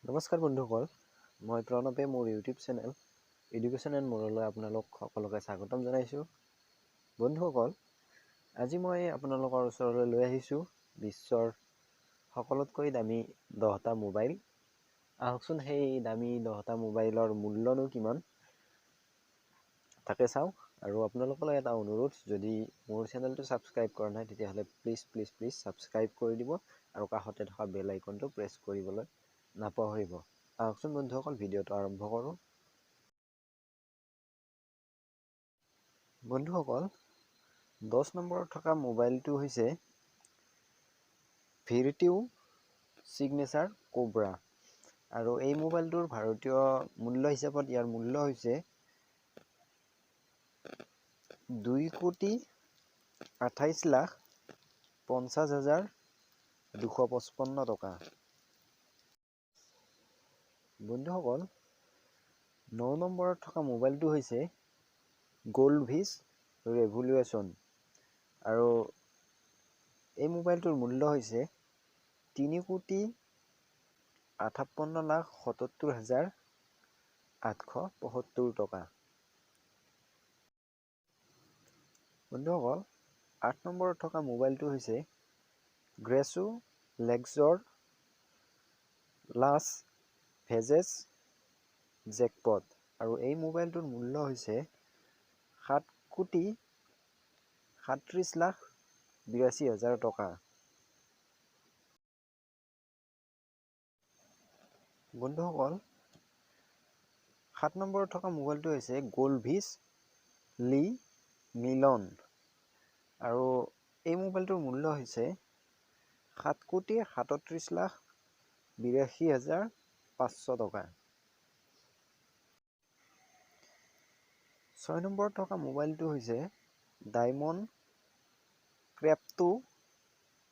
নমস্কাৰ বন্ধুসকল, মই প্ৰণৱে মোৰ ইউটিউব চেনেল এডুকেশ্যন এণ্ড মোৰলৈ আপোনালোক সকলোকে স্বাগতম জনাইছোঁ। বন্ধুসকল, আজি মই আপোনালোকৰ ওচৰলৈ লৈ আহিছোঁ বিশ্বৰ সকলোতকৈ দামী 10টা মোবাইল। আহকচোন সেই দামী 10টা মোবাইলৰ মূল্যনো কিমান তাকে চাওঁ। আৰু আপোনালোকলৈ এটা অনুৰোধ, যদি মোৰ চেনেলটো ছাবস্ক্ৰাইব কৰা নাই তেতিয়াহ'লে প্লিজ ছাবস্ক্ৰাইব কৰি দিব আৰু কাষতে থকা বেল আইকনটো প্ৰেছ কৰিবলৈ নাপাহৰিব। আহকচোন বন্ধুসকল, ভিডিঅ'টো আৰম্ভ কৰোঁ। বন্ধুসকল, 10 নম্বৰত থকা মোবাইলটো হৈছে ভিৰটিউ ছিগনেচাৰ কোব্ৰা। আৰু এই মোবাইলটোৰ ভাৰতীয় মূল্য হিচাপত ইয়াৰ মূল্য হৈছে 2,28,50,255 টকা। বন্ধুসকল, 9 নম্বৰত থকা মোবাইলটো হৈছে গ'ল্ডভিছ ৰেভলিউশ্যন। আৰু এই মোবাইলটোৰ মূল্য হৈছে 3,58,77,875 টকা। বন্ধুসকল, 8 নম্বৰত থকা মোবাইলটো হৈছে গ্ৰেছো লেক্সৰ লাছ ভেজেছ জেকপট। আৰু এই মোবাইলটোৰ মূল্য হৈছে 7,37,82,000 টকা। বন্ধুসকল, 7 নম্বৰত থকা মোবাইলটো হৈছে গ'ল্ডভিছ লি মিলন। আৰু এই মোবাইলটোৰ মূল্য হৈছে 7,37,82,500 টকা। 6 নম্বৰত থকা মোবাইলটো হৈছে ডায়মণ্ড ক্ৰেপটো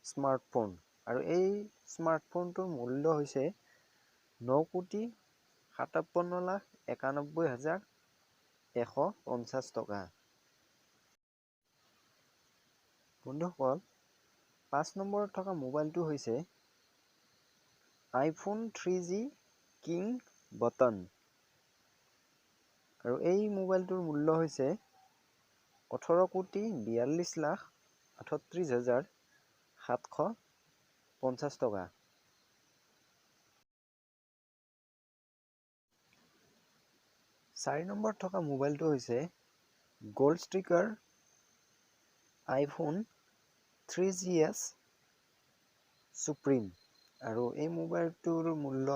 স্মাৰ্টফোন। আৰু এই স্মাৰ্টফোনটোৰ মূল্য হৈছে 9,57,91,150 টকা। বন্ধুসকল, 5 নম্বৰত থকা মোবাইলটো হৈছে আইফোন 3G কিং বটন। আৰু এই মোবাইলটোৰ মূল্য হৈছে 18,42,38,750 টকা। 4 নম্বৰত থকা মোবাইলটো হৈছে গ'ল্ড ষ্ট্ৰিকাৰ আইফোন 3GS সুপ্ৰিম। আৰু এই মোবাইলটোৰ মূল্য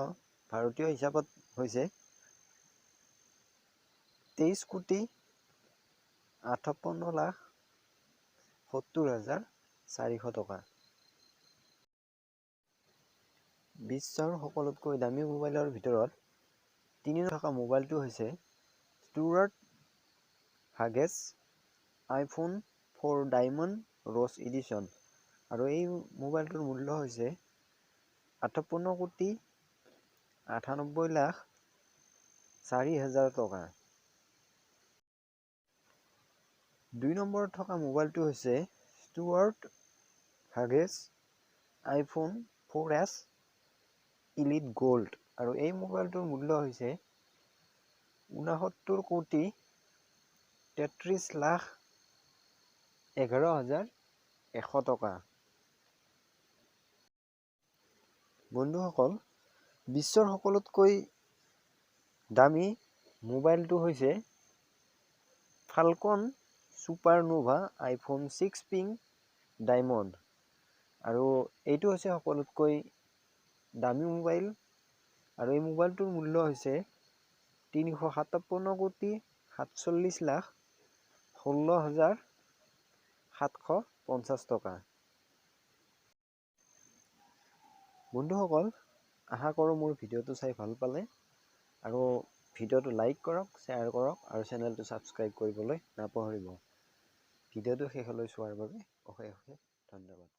ভাৰতীয় হিচাপত হৈছে 23,58,70,400 টকা। বিশ্বৰ সকলোতকৈ দামী মোবাইলৰ ভিতৰত 3 থকা মোবাইলটো হৈছে Stuart Hughes iPhone 4 diamond rose edition. আৰু এই মোবাইলটোৰ মূল্য হৈছে 58,98,04,000 টকা। 2 নম্বৰত থকা মোবাইলটো হৈছে Stuart Hughes iPhone 4S elite gold. আৰু এই মোবাইলটোৰ মূল্য হৈছে 69,33,11,100 টকা। বন্ধুসকল, বিশ্বৰ সকলোতকৈ দামী মোবাইলটো হৈছে ফাল্কন ছুপাৰনোভা আইফোন 6 পিংক ডায়মণ্ড। আৰু এইটো হৈছে সকলোতকৈ দামী মোবাইল। আৰু এই মোবাইলটোৰ মূল্য হৈছে 3,57,16,16,750 টকা। বন্ধুসকল, আশা কৰোঁ মোৰ ভিডিঅ'টো চাই ভাল পালে। আৰু ভিডিঅ'টো লাইক কৰক, শ্বেয়াৰ কৰক আৰু চেনেলটো ছাবস্ক্ৰাইব কৰিবলৈ নাপাহৰিব। ভিডিঅ'টো শেষলৈ চোৱাৰ বাবে অশেষ ধন্যবাদ।